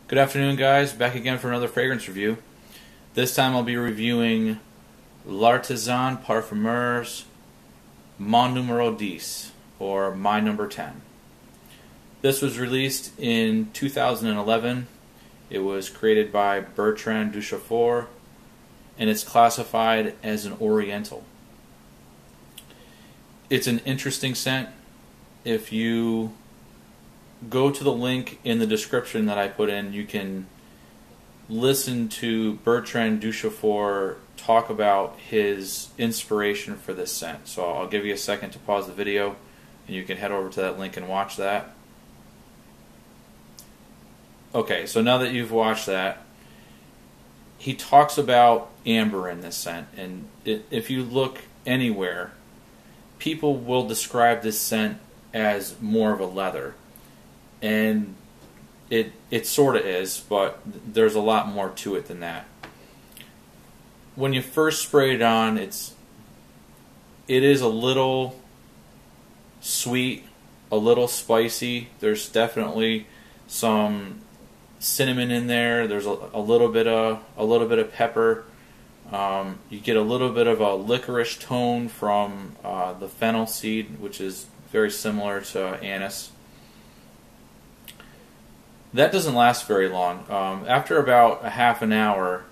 Good afternoon, guys. Back again for another fragrance review. This time I'll be reviewing L'Artisan Parfumeur's Mon Numero 10, or My Number 10. This was released in 2011. It was created by Bertrand Duchaufour, and it's classified as an Oriental. It's an interesting scent. If you go to the link in the description that I put in, you can listen to Bertrand Duchaufour talk about his inspiration for this scent. So I'll give you a second to pause the video and you can head over to that link and watch that. Okay, so now that you've watched that, he talks about amber in this scent, and if you look anywhere, people will describe this scent as more of a leather. And it sort of is, but there's a lot more to it than that. When you first spray it on, it is a little sweet, a little spicy. There's definitely some cinnamon in there. There's a little bit of pepper. You get a little bit of a licorice tone from the fennel seed, which is very similar to anise. That doesn't last very long. After about a half an hour,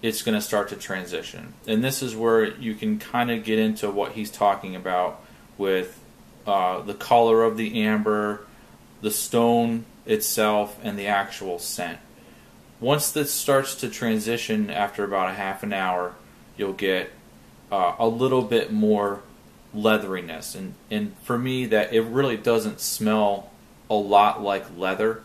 it's going to start to transition. And this is where you can kind of get into what he's talking about with the color of the amber, the stone itself, and the actual scent. Once this starts to transition after about a half an hour, you'll get a little bit more leatheriness. And for me, that it really doesn't smell a lot like leather,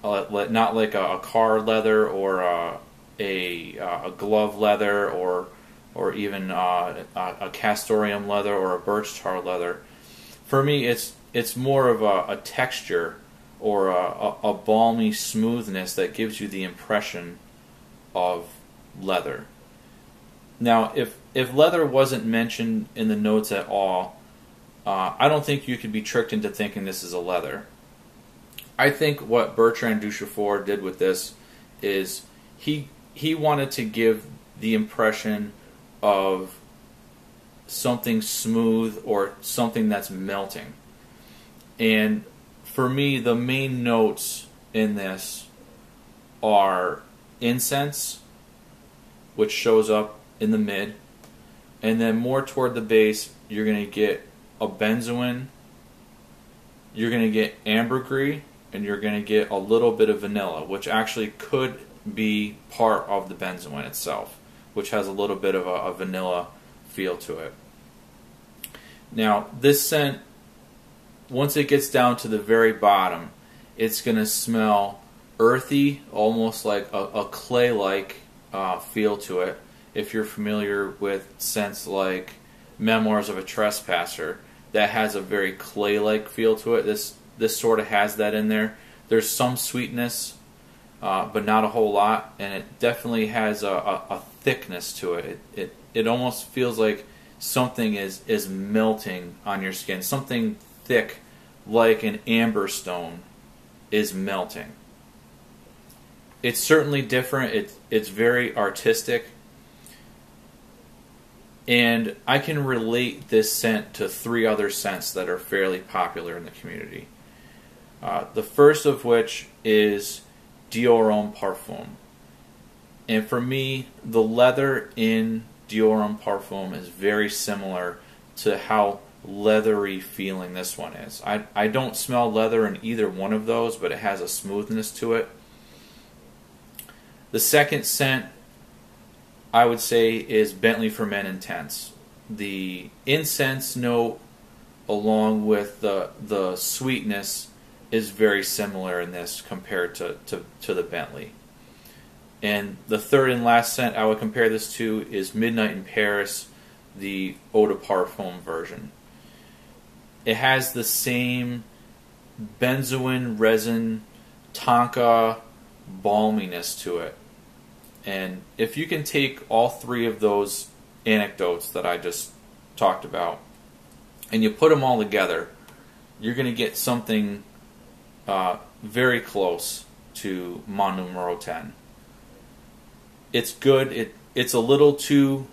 not like a car leather or a glove leather or even a castoreum leather or a birch tar leather. For me, it's more of a texture or a balmy smoothness that gives you the impression of leather. Now, if leather wasn't mentioned in the notes at all, I don't think you could be tricked into thinking this is a leather. I think what Bertrand Duchaufour did with this is he wanted to give the impression of something smooth or something that's melting. And for me, the main notes in this are incense, which shows up in the mid, and then more toward the base, you're going to get a benzoin, you're going to get ambergris, and you're going to get a little bit of vanilla, which actually could be part of the benzoin itself, which has a little bit of a vanilla feel to it. Now, this scent, once it gets down to the very bottom, it's going to smell earthy, almost like a clay-like feel to it. If you're familiar with scents like Memoirs of a Trespasser, that has a very clay-like feel to it. This sort of has that in there. There's some sweetness, but not a whole lot, and it definitely has a thickness to it. It almost feels like something is melting on your skin. Something thick, like an amber stone, is melting. It's certainly different. It's very artistic. And I can relate this scent to three other scents that are fairly popular in the community. The first of which is Dior Homme Parfum. And for me, the leather in Dior Homme Parfum is very similar to how leathery feeling this one is. I don't smell leather in either one of those, but it has a smoothness to it. The second scent, I would say, is Bentley for Men Intense. The incense note along with the sweetness is very similar in this compared to the Bentley. And the third and last scent I would compare this to is Midnight in Paris, the Eau de Parfum version. It has the same benzoin resin tonka balminess to it. And if you can take all three of those anecdotes that I just talked about and you put them all together, you're going to get something very close to Mon Numero 10. It's good. It's a little too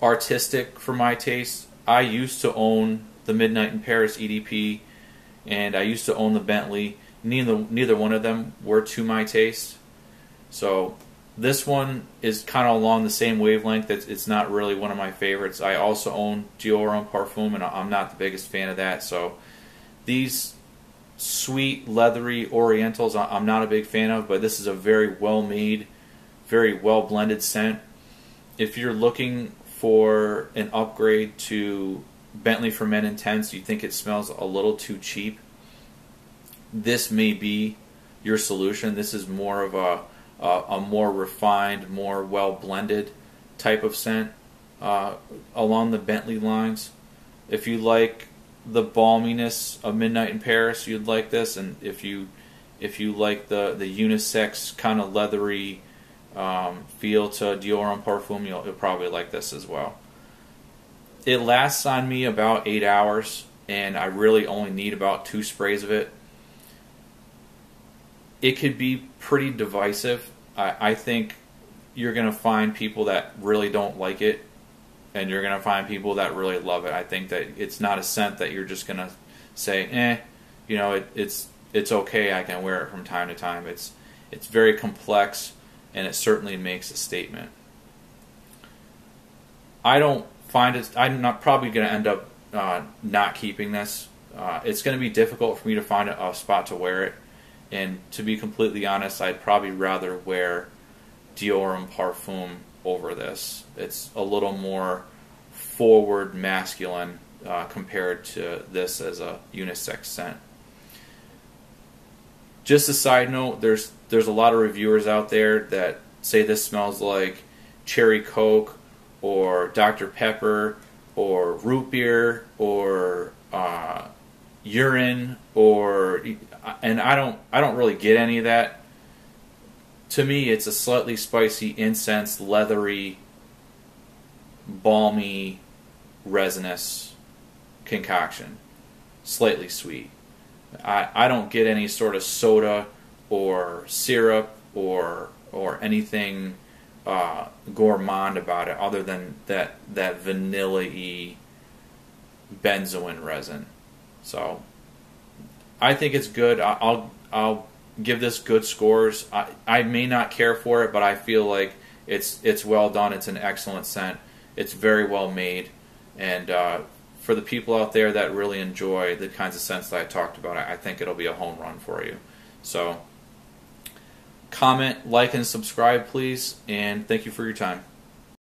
artistic for my taste. I used to own the Midnight in Paris EDP, and I used to own the Bentley. Neither one of them were to my taste. So this one is kind of along the same wavelength. It's not really one of my favorites. I also own Dior Homme Parfum, and I'm not the biggest fan of that. So these sweet, leathery Orientals I'm not a big fan of, but this is a very well-made, very well-blended scent. If you're looking for an upgrade to Bentley for Men Intense, you think it smells a little too cheap, this may be your solution. This is more of a more refined, more well-blended type of scent along the Bentley lines. If you like the balminess of Midnight in Paris, you'd like this, and if you like the unisex kind of leathery feel to Dior Homme Parfum, you'll probably like this as well. It lasts on me about 8 hours, and I really only need about 2 sprays of it. It could be pretty divisive. I think you're going to find people that really don't like it, and you're going to find people that really love it. I think that it's not a scent that you're just going to say, you know, it's okay, I can wear it from time to time. It's very complex, and it certainly makes a statement. I don't find it. I'm not probably going to end up not keeping this. It's going to be difficult for me to find a spot to wear it. And to be completely honest, I'd probably rather wear Dior Homme Parfum over this. It's a little more forward masculine compared to this as a unisex scent. Just a side note, there's a lot of reviewers out there that say this smells like cherry Coke or Dr. Pepper or root beer or urine, and I don't really get any of that. To me, it's a slightly spicy, incense, leathery, balmy, resinous concoction, slightly sweet. I don't get any sort of soda or syrup or anything gourmand about it, other than that vanilla-y benzoin resin. So I think it's good. I'll give this good scores. I may not care for it, but I feel like it's well done. It's an excellent scent. It's very well made, and for the people out there that really enjoy the kinds of scents that I talked about, I think it'll be a home run for you. So comment, like, and subscribe, please, and thank you for your time.